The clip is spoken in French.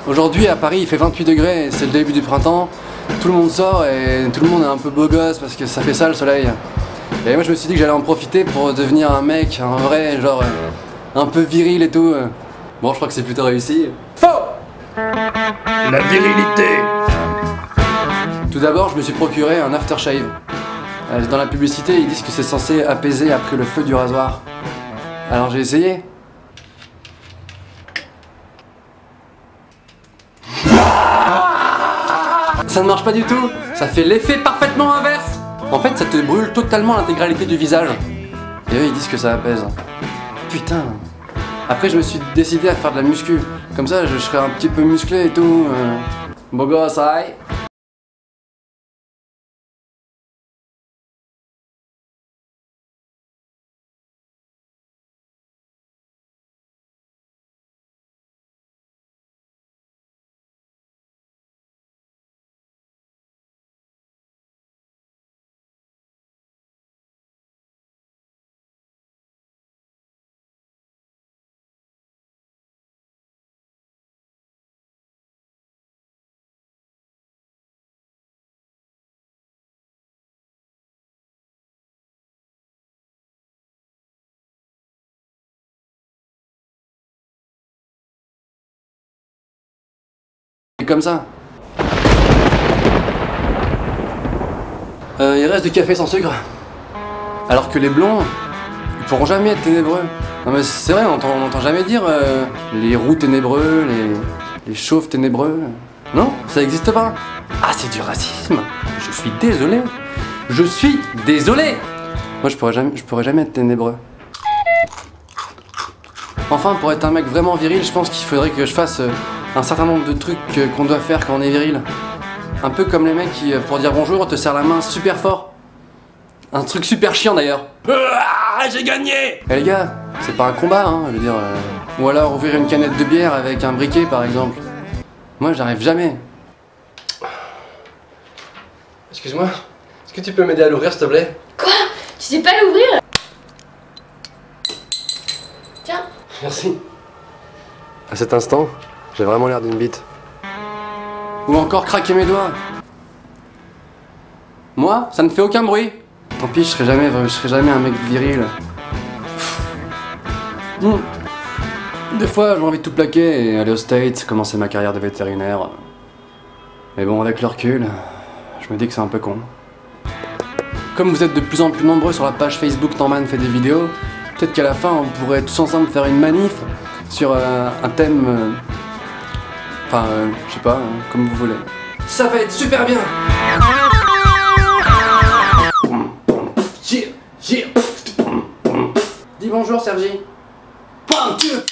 Aujourd'hui à Paris il fait 28 degrés, c'est le début du printemps. Tout le monde sort et tout le monde est un peu beau gosse parce que ça fait ça le soleil. Et moi je me suis dit que j'allais en profiter pour devenir un mec, un vrai, genre un peu viril et tout. Bon, je crois que c'est plutôt réussi. Faux! La virilité. Tout d'abord, je me suis procuré un aftershave. Dans la publicité, ils disent que c'est censé apaiser après le feu du rasoir. Alors j'ai essayé. Ça ne marche pas du tout. Ça fait l'effet parfaitement inverse. En fait, ça te brûle totalement l'intégralité du visage. Et eux, ils disent que ça apaise. Putain. Après, je me suis décidé à faire de la muscu. Comme ça, je serais un petit peu musclé et tout. Beau gosse, aïe. Comme ça. Il reste du café sans sucre. Alors que les blonds, ils pourront jamais être ténébreux. Non mais c'est vrai, on n'entend jamais dire les roux ténébreux, les chauves ténébreux. Non, ça n'existe pas. Ah, c'est du racisme. Je suis désolé. Je suis désolé. Moi je pourrais jamais être ténébreux. Enfin, pour être un mec vraiment viril, je pense qu'il faudrait que je fasse un certain nombre de trucs qu'on doit faire quand on est viril. Un peu comme les mecs qui, pour dire bonjour, te serrent la main super fort. Un truc super chiant d'ailleurs. Ah, j'ai gagné. Eh les gars, c'est pas un combat, hein, je veux dire. Ou alors ouvrir une canette de bière avec un briquet par exemple. Moi j'arrive jamais. Excuse-moi, est-ce que tu peux m'aider à l'ouvrir s'il te plaît? Quoi? Tu sais pas l'ouvrir? Tiens. Merci. À cet instant, j'ai vraiment l'air d'une bite. Ou encore craquer mes doigts. Moi, ça ne fait aucun bruit. Tant pis, je serai jamais un mec viril. Des fois, j'ai envie de tout plaquer et aller aux States, commencer ma carrière de vétérinaire. Mais bon, avec le recul, je me dis que c'est un peu con. Comme vous êtes de plus en plus nombreux sur la page Facebook Norman fait des vidéos, peut-être qu'à la fin, on pourrait tous ensemble faire une manif sur un thème... Enfin, je sais pas, comme vous voulez. Ça va être super bien! Dis bonjour, Sergi. 1, 2,